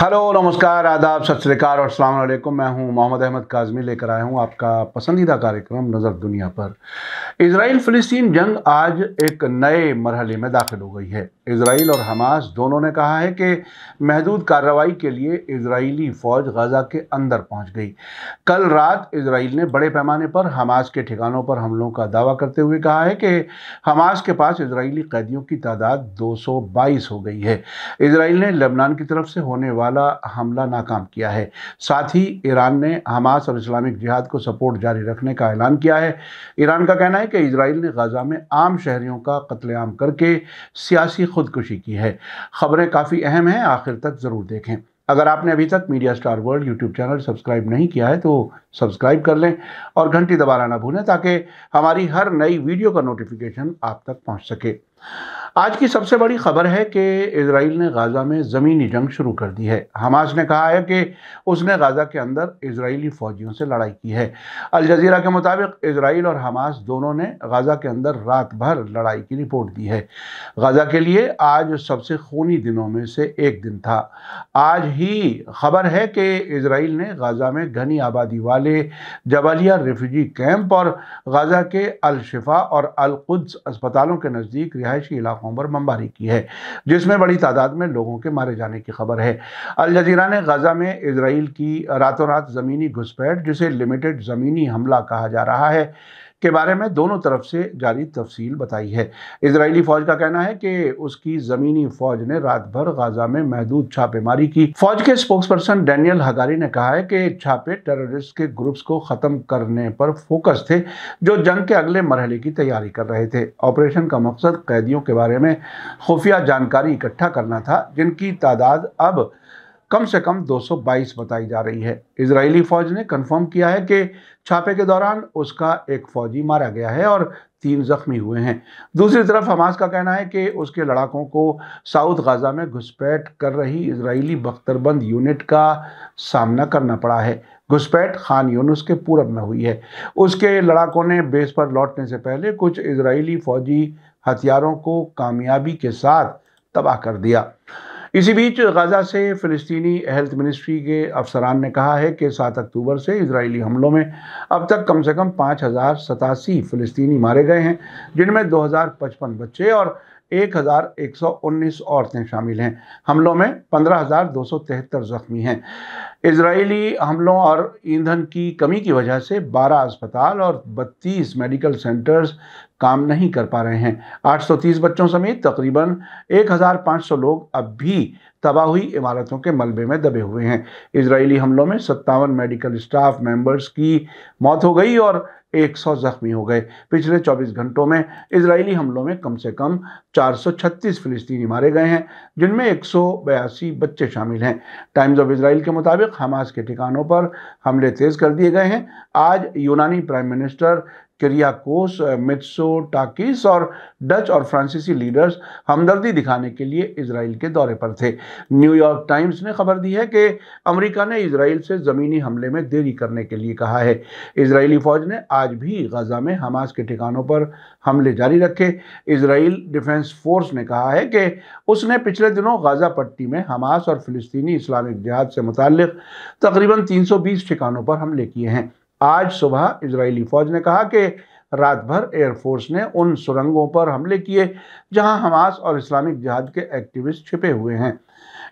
Hello, नमस्कार, आदाब, सत श्री अकाल और अस्सलाम वालेकुम। मैं हूं मोहम्मद अहमद काज़मी, लेकर आया हूं आपका पसंदीदा कार्यक्रम नज़र दुनिया पर। इजराइल फ़िलिस्तीन जंग आज एक नए मरहले में दाखिल हो गई है। इजराइल और हमास दोनों ने कहा है कि महदूद कार्रवाई के लिए इजरायली फ़ौज गजा के अंदर पहुंच गई। कल रात इजराइल ने बड़े पैमाने पर हमास के ठिकानों पर हमलों का दावा करते हुए कहा है कि हमास के पास इजरायली कैदियों की तादाद 222 हो गई है। इजराइल ने लेबनान की तरफ से होने वाला हमला नाकाम किया है। साथ ही ईरान ने हमास और इस्लामिक जिहाद को सपोर्ट जारी रखने का ऐलान किया है। ईरान का कहना है कि इजराइल ने गजा में आम शहरियों का कत्लेआम करके सियासी खुदकुशी की है। खबरें काफ़ी अहम हैं, आखिर तक ज़रूर देखें। अगर आपने अभी तक media star world YouTube channel subscribe नहीं किया है तो सब्सक्राइब कर लें और घंटी दबाना ना भूलें ताकि हमारी हर नई वीडियो का नोटिफिकेशन आप तक पहुंच सके। आज की सबसे बड़ी खबर है कि इजराइल ने गाजा में ज़मीनी जंग शुरू कर दी है। हमास ने कहा है कि उसने गाजा के अंदर इजरायली फ़ौजियों से लड़ाई की है। अल जज़ीरा के मुताबिक इजराइल और हमास दोनों ने गाजा के अंदर रात भर लड़ाई की रिपोर्ट दी है। गाजा के लिए आज सबसे खूनी दिनों में से एक दिन था। आज ही खबर है कि इजराइल ने गाजा में घनी आबादी वाले जबालिया रिफ्यूजी कैंप और गाजा के अल शिफा और अल कुद्स अस्पतालों के नज़दीक रिहायशी इलाकों पर बमबारी की है, जिसमें बड़ी तादाद में लोगों के मारे जाने की खबर है। अल जज़ीरा ने गाजा में इजराइल की रातों रात ज़मीनी घुसपैठ, जिसे लिमिटेड ज़मीनी हमला कहा जा रहा है, के बारे में दोनों तरफ से जारी तफसील बताई है। इजरायली फ़ौज का कहना है कि उसकी ज़मीनी फ़ौज ने रात भर गाजा में महदूद छापेमारी की। फ़ौज के स्पोक्सपर्सन डैनियल हगारी ने कहा है कि छापे टेररिस्ट के ग्रुप्स को ख़त्म करने पर फोकस थे, जो जंग के अगले मरहले की तैयारी कर रहे थे। ऑपरेशन का मकसद कैदियों के बारे में खुफिया जानकारी इकट्ठा करना था, जिनकी तादाद अब कम से कम 222 बताई जा रही है। इजरायली फ़ौज ने कन्फर्म किया है कि छापे के दौरान उसका एक फ़ौजी मारा गया है और 3 जख्मी हुए हैं। दूसरी तरफ हमास का कहना है कि उसके लड़ाकों को साउथ गाजा में घुसपैठ कर रही इजरायली बख्तरबंद यूनिट का सामना करना पड़ा है। घुसपैठ खान यूनुस के पूरब में हुई है। उसके लड़ाकों ने बेस पर लौटने से पहले कुछ इजरायली फ़ौजी हथियारों को कामयाबी के साथ तबाह कर दिया। इसी बीच गाजा से फ़िलिस्तीनी हेल्थ मिनिस्ट्री के अफसरान ने कहा है कि 7 अक्टूबर से इजरायली हमलों में अब तक कम से कम 5087 फ़िलिस्तीनी मारे गए हैं, जिनमें 2055 बच्चे और 1119 औरतें शामिल हैं। हमलों में 15,273 जख्मी हैं। इजरायली हमलों और ईंधन की कमी की वजह से 12 अस्पताल और 32 मेडिकल सेंटर्स काम नहीं कर पा रहे हैं। 830 बच्चों समेत तकरीबन 1500 लोग अब भी तबाह हुई इमारतों के मलबे में दबे हुए हैं। इजरायली हमलों में 57 मेडिकल स्टाफ मेंबर्स की मौत हो गई और 100 जख्मी हो गए। पिछले 24 घंटों में इजरायली हमलों में कम से कम 436 फ़िलिस्तीनी मारे गए हैं, जिनमें 182 बच्चे शामिल हैं। टाइम्स ऑफ इजराइल के मुताबिक हमास के ठिकानों पर हमले तेज़ कर दिए गए हैं। आज यूनानी प्राइम मिनिस्टर किरियाकोस मित्सोटाकिस और डच और फ्रांसीसी लीडर्स हमदर्दी दिखाने के लिए इजराइल के दौरे पर थे। न्यूयॉर्क टाइम्स ने खबर दी है कि अमेरिका ने इजराइल से ज़मीनी हमले में देरी करने के लिए कहा है। इजरायली फ़ौज ने आज भी गाजा में हमास के ठिकानों पर हमले जारी रखे। इजराइल डिफेंस फोर्स ने कहा है कि उसने पिछले दिनों गाजा पट्टी में हमास और फ़िलिस्तीनी इस्लामिक जिहाद से मुताल्लिक़ तकरीबन 320 ठिकानों पर हमले किए हैं। आज सुबह इजरायली फ़ौज ने कहा कि रात भर एयरफोर्स ने उन सुरंगों पर हमले किए जहां हमास और इस्लामिक जिहाद के एक्टिविस्ट छिपे हुए हैं।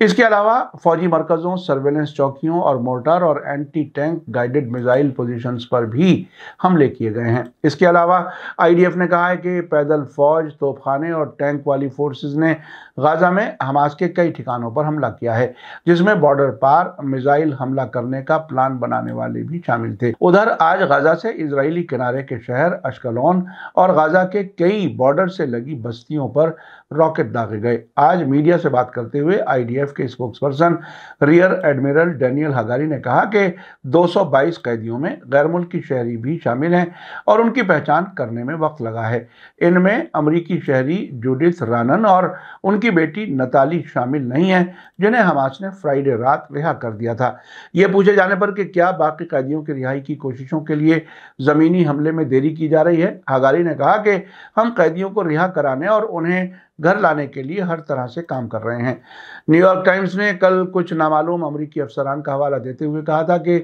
इसके अलावा फौजी मरकज़ों, सर्वेलेंस चौकियों और मोर्टार और anti tank guided missile positions पर भी हमले किए गए हैं। इसके अलावा आईडीएफ ने कहा है कि पैदल फौज, तोपखाने और टैंक वाली फोर्सेस ने गाजा में हमास के कई ठिकानों पर हमला किया है, जिसमें बॉर्डर पार मिसाइल हमला करने का प्लान बनाने वाले भी शामिल थे। उधर आज गाजा से इजरायली किनारे के शहर अश्कलोन और गाजा के कई बॉर्डर से लगी बस्तियों पर रॉकेट दागे गए। आज मीडिया से बात करते हुए आईडीएफ के spokesperson rear admiral Daniel Hagari ने कहा कि 222 कैदियों में गैर मुल्की शहरी भी शामिल हैं और उनकी पहचान करने में वक्त लगा है। इनमें अमरीकी शहरी जूडिथ रानन और उनकी उनकी बेटी नताली शामिल नहीं है, जिन्हें हमास ने फ्राइडे रात रिहा कर दिया था। ये पूछे जाने पर कि क्या बाकी कैदियों की रिहाई की कोशिशों के लिए ज़मीनी हमले में देरी की जा रही है, हगारी ने कहा कि हम कैदियों को रिहा कराने और उन्हें घर लाने के लिए हर तरह से काम कर रहे हैं। न्यूयॉर्क टाइम्स ने कल कुछ नामालूम अमरीकी अफसरान का हवाला देते हुए कहा था कि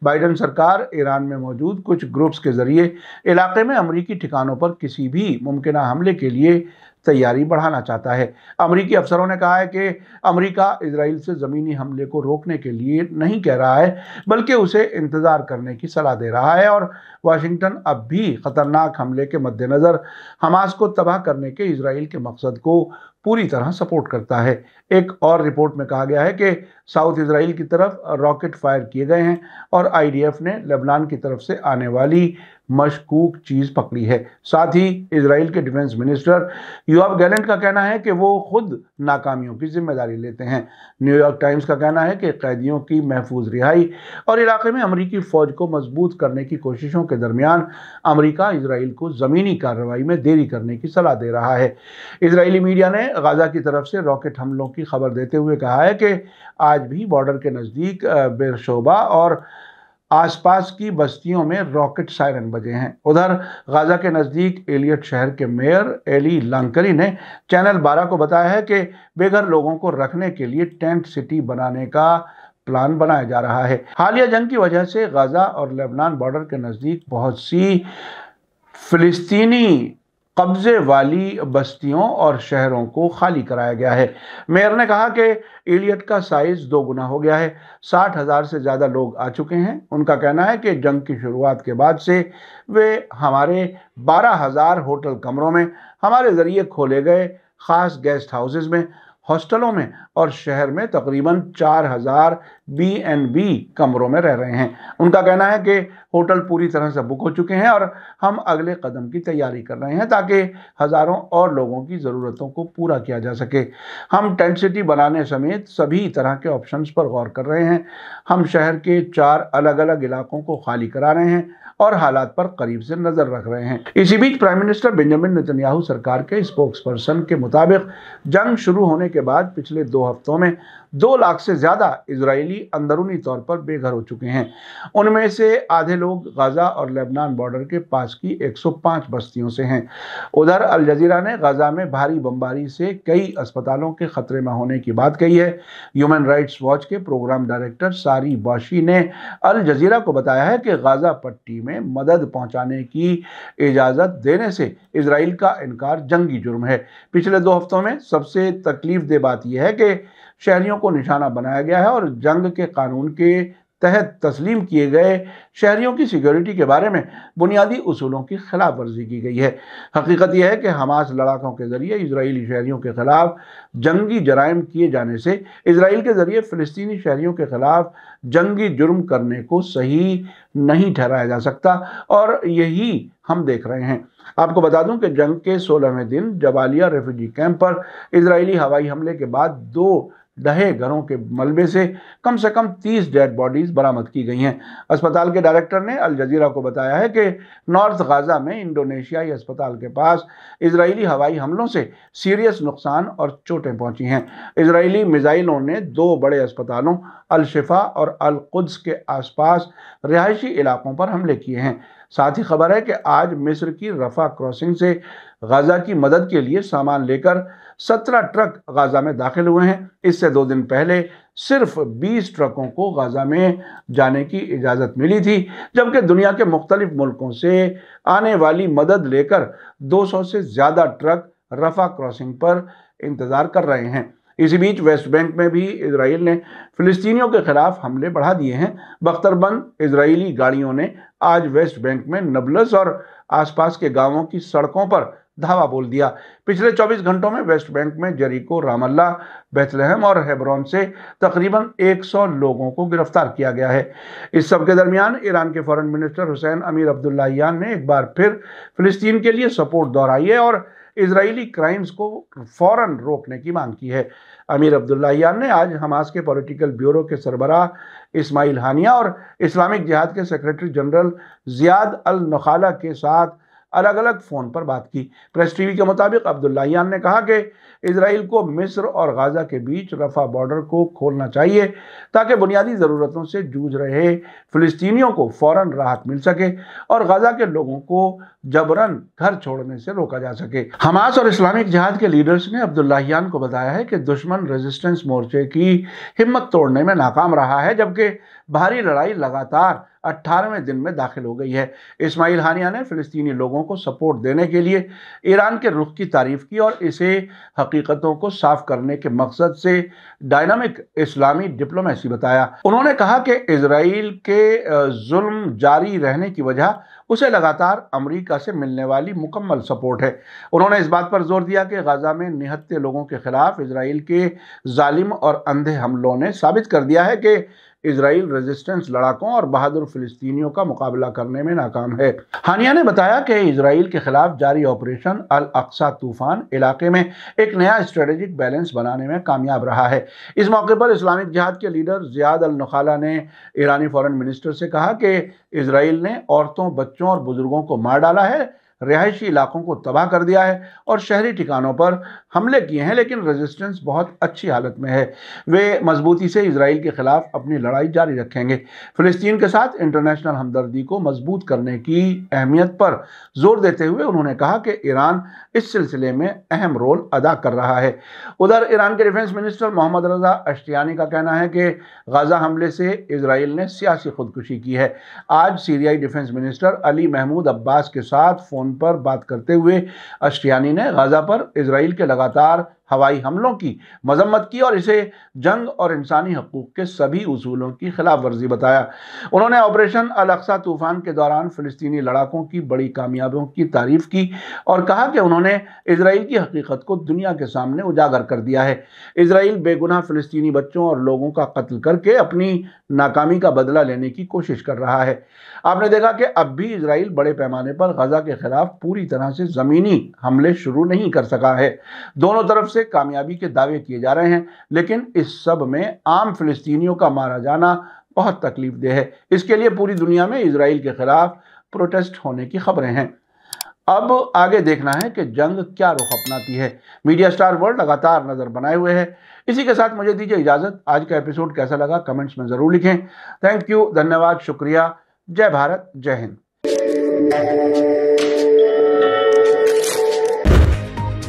बाइडेन सरकार ईरान में मौजूद कुछ ग्रुप्स के जरिए इलाके में अमरीकी ठिकानों पर किसी भी मुमकिन हमले के लिए तैयारी बढ़ाना चाहता है। अमरीकी अफसरों ने कहा है कि अमेरिका इजराइल से ज़मीनी हमले को रोकने के लिए नहीं कह रहा है, बल्कि उसे इंतज़ार करने की सलाह दे रहा है, और वाशिंगटन अब भी ख़तरनाक हमले के मद्देनज़र हमास को तबाह करने के इजराइल के मकसद को पूरी तरह सपोर्ट करता है। एक और रिपोर्ट में कहा गया है कि साउथ इजराइल की तरफ रॉकेट फायर किए गए हैं और आईडीएफ ने लेबनान की तरफ से आने वाली मशकूक चीज पकड़ी है। साथ ही इजराइल के डिफेंस मिनिस्टर योआव गैलेंट का कहना है कि वो खुद नाकामियों की जिम्मेदारी लेते हैं। न्यूयॉर्क टाइम्स का कहना है कि कैदियों की महफूज रिहाई और इलाके में अमरीकी फौज को मजबूत करने की कोशिशों के दरमियान अमरीका इजराइल को जमीनी कार्रवाई में देरी करने की सलाह दे रहा है। इजरायली मीडिया ने गाजा की तरफ से रॉकेट हमलों की खबर देते हुए कहा है कि आज भी बॉर्डर के नज़दीक बेरशोबा और आसपास की बस्तियों में रॉकेट सायरन बजे हैं। उधर गाजा के नज़दीक एलियट शहर के मेयर एली लांकरी ने चैनल 12 को बताया है कि बेघर लोगों को रखने के लिए टेंट सिटी बनाने का प्लान बनाया जा रहा है। हालिया जंग की वजह से गाजा और लेबनान बॉर्डर के नज़दीक बहुत सी फिलिस्तीनी कब्जे वाली बस्तियों और शहरों को खाली कराया गया है। मेयर ने कहा कि एलियट का साइज 2 गुना हो गया है। 60,000 से ज़्यादा लोग आ चुके हैं। उनका कहना है कि जंग की शुरुआत के बाद से वे हमारे 12,000 होटल कमरों में, हमारे ज़रिए खोले गए ख़ास गेस्ट हाउसेज में, हॉस्टलों में और शहर में तकरीबन 4,000 B&B कमरों में रह रहे हैं। उनका कहना है कि होटल पूरी तरह से बुक हो चुके हैं और हम अगले कदम की तैयारी कर रहे हैं ताकि हज़ारों और लोगों की ज़रूरतों को पूरा किया जा सके। हम टेंट सिटी बनाने समेत सभी तरह के ऑप्शंस पर गौर कर रहे हैं। हम शहर के 4 अलग अलग इलाकों को खाली करा रहे हैं और हालात पर करीब से नजर रख रहे हैं। इसी बीच प्राइम मिनिस्टर बेंजामिन नेतन्याहू सरकार के स्पोक्सपर्सन के मुताबिक जंग शुरू होने के बाद पिछले 2 हफ्तों में 2 लाख से ज्यादा इजरायली अंदरूनी तौर पर बेघर हो चुके हैं। उनमें से आधे लोग गाजा और लेबनान बॉर्डर के पास की 105 बस्तियों से हैं। उधर अल जजीरा ने गाजा में भारी बमबारी से कई अस्पतालों के खतरे में होने की बात कही है। ह्यूमन राइट्स वॉच के प्रोग्राम डायरेक्टर सारी बाशी ने अल जजीरा को बताया है कि गाजा पट्टी में मदद पहुंचाने की इजाजत देने से इजराइल का इनकार जंगी जुर्म है। पिछले 2 हफ्तों में सबसे तकलीफ दे बात यह है कि शहरियों को निशाना बनाया गया है और जंग के कानून के तहत तस्लीम किए गए शहरियों की सिक्योरिटी के बारे में बुनियादी उसूलों की खिलाफ वर्जी की गई है। हकीकत यह है कि हमास लड़ाकों के जरिए इजरायली शहरियों के खिलाफ जंगी जराइम किए जाने से इजराइल के जरिए फिलिस्तीनी शहरियों के खिलाफ जंगी जुर्म करने को सही नहीं ठहराया जा सकता, और यही हम देख रहे हैं। आपको बता दूं कि जंग के 16वें दिन जबालिया रेफ्यूजी कैंप पर इजरायली हवाई हमले के बाद 2 ढहे घरों के मलबे से कम 30 डेड बॉडीज बरामद की गई हैं। अस्पताल के डायरेक्टर ने अल जजीरा को बताया है कि नॉर्थ गाजा में इंडोनेशियाई अस्पताल के पास इजरायली हवाई हमलों से सीरियस नुकसान और चोटें पहुंची हैं। इजरायली मिसाइलों ने 2 बड़े अस्पतालों अल शिफा और अल कुद्स के आसपास रिहायशी इलाकों पर हमले किए हैं। साथ ही खबर है कि आज मिस्र की रफा क्रॉसिंग से गाजा की मदद के लिए सामान लेकर 17 ट्रक गाजा में दाखिल हुए हैं। इससे 2 दिन पहले सिर्फ 20 ट्रकों को गाजा में जाने की इजाज़त मिली थी, जबकि दुनिया के मुख्तलिफ मुल्कों से आने वाली मदद लेकर 200 से ज़्यादा ट्रक रफा क्रॉसिंग पर इंतज़ार कर रहे हैं। इसी बीच वेस्ट बैंक में भी इजराइल ने फिलिस्तीनियों के खिलाफ हमले बढ़ा दिए हैं। बख्तरबंद इजरायली गाड़ियों ने आज वेस्ट बैंक में नबलस और आसपास के गांवों की सड़कों पर धावा बोल दिया। पिछले 24 घंटों में वेस्ट बैंक में जरीको, रामल्ला, बेथलेहम और हेब्रोन से तकरीबन 100 लोगों को गिरफ्तार किया गया है। इस सब के दरमियान ईरान के फॉरेन मिनिस्टर हुसैन अमीर अब्दुल्लाहियान ने एक बार फिर फिलिस्तीन के लिए सपोर्ट दोहराई है और इजरायली क्राइम्स को फौरन रोकने की मांग की है। अमीर अब्दुल्लाहियान ने आज हमास के पॉलिटिकल ब्यूरो के सरबराह इस्माइल हानिया और इस्लामिक जिहाद के सेक्रेटरी जनरल जियाद अल नखाला के साथ अलग अलग फ़ोन पर बात की। प्रेस टीवी के मुताबिक अब्दुल्लाहियान ने कहा कि इजराइल को मिस्र और गाज़ा के बीच रफ़ा बॉर्डर को खोलना चाहिए ताकि बुनियादी ज़रूरतों से जूझ रहे फ़िलिस्तीनियों को फ़ौरन राहत मिल सके और गाज़ा के लोगों को जबरन घर छोड़ने से रोका जा सके। हमास और इस्लामिक जिहाद के लीडर्स ने अब्दुल्लाहियान को बताया है कि दुश्मन रेजिस्टेंस मोर्चे की हिम्मत तोड़ने में नाकाम रहा है, जबकि भारी लड़ाई लगातार 18वें दिन में दाखिल हो गई है। इस्माइल हानिया ने फ़िलिस्तीनी लोगों को सपोर्ट देने के लिए ईरान के रुख की तारीफ की और इसे हकीकतों को साफ करने के मकसद से डायनामिक इस्लामी डिप्लोमेसी बताया। उन्होंने कहा कि इजराइल के जुल्म जारी रहने की वजह उसे लगातार अमेरिका से मिलने वाली मुकम्मल सपोर्ट है। उन्होंने इस बात पर जोर दिया कि गाज़ा में निहत्थे लोगों के खिलाफ इजराइल के जालिम और अंधे हमलों ने साबित कर दिया है कि इजराइल रेजिस्टेंस लड़ाकों और बहादुर फिलिस्तीनियों का मुकाबला करने में नाकाम है। हानिया ने बताया कि इजराइल के खिलाफ जारी ऑपरेशन अल अक्सा तूफान इलाके में एक नया स्ट्रेटेजिक बैलेंस बनाने में कामयाब रहा है। इस मौके पर इस्लामिक जिहाद के लीडर ज़ियाद अल नखाला ने ईरानी फॉरेन मिनिस्टर से कहा कि इजराइल ने औरतों, बच्चों और बुजुर्गों को मार डाला है, रिहायशी इलाकों को तबाह कर दिया है और शहरी ठिकानों पर हमले किए हैं, लेकिन रेजिस्टेंस बहुत अच्छी हालत में है। वे मजबूती से इजराइल के खिलाफ अपनी लड़ाई जारी रखेंगे। फिलिस्तीन के साथ इंटरनेशनल हमदर्दी को मजबूत करने की अहमियत पर जोर देते हुए उन्होंने कहा कि ईरान इस सिलसिले में अहम रोल अदा कर रहा है। उधर ईरान के डिफेंस मिनिस्टर मोहम्मद रजा अश्तियानी का कहना है कि गाज़ा हमले से इजराइल ने सियासी खुदकुशी की है। आज सीरियाई डिफेंस मिनिस्टर अली महमूद अब्बास के साथ फ़ोन पर बात करते हुए अश्तियानी ने गाज़ा पर इजराइल के लगातार हवाई हमलों की मजम्मत की और इसे जंग और इंसानी हकूक़ के सभी उसूलों की खिलाफ वर्जी बताया। उन्होंने ऑपरेशन अल अक्सा तूफान के दौरान फ़िलिस्तीनी लड़ाकों की बड़ी कामयाबियों की तारीफ की और कहा कि उन्होंने इजराइल की हकीकत को दुनिया के सामने उजागर कर दिया है। इजराइल बेगुनाह फ़िलिस्तीनी बच्चों और लोगों का कत्ल करके अपनी नाकामी का बदला लेने की कोशिश कर रहा है। आपने देखा कि अब भी इजराइल बड़े पैमाने पर गाज़ा के खिलाफ पूरी तरह से ज़मीनी हमले शुरू नहीं कर सका है। दोनों तरफ से कामयाबी के दावे किए जा रहे हैं, लेकिन इस सब में आम फिलिस्तीनियों का मारा जाना बहुत तकलीफ देह है। इसके लिए पूरी दुनिया में इजराइल के खिलाफ प्रोटेस्ट होने की खबरें हैं। अब आगे देखना है कि जंग क्या रुख अपनाती है। मीडिया स्टार वर्ल्ड लगातार नजर बनाए हुए है। इसी के साथ मुझे दीजिए इजाजत। आज का एपिसोड कैसा लगा कमेंट्स में जरूर लिखें। थैंक यू, धन्यवाद, शुक्रिया। जय भारत, जय हिंद।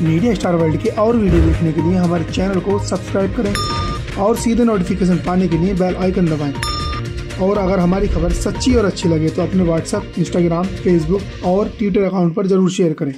मीडिया स्टार वर्ल्ड के और वीडियो देखने के लिए हमारे चैनल को सब्सक्राइब करें और सीधे नोटिफिकेशन पाने के लिए बेल आइकन दबाएं। और अगर हमारी खबर सच्ची और अच्छी लगे तो अपने व्हाट्सएप, इंस्टाग्राम, फेसबुक और ट्विटर अकाउंट पर जरूर शेयर करें।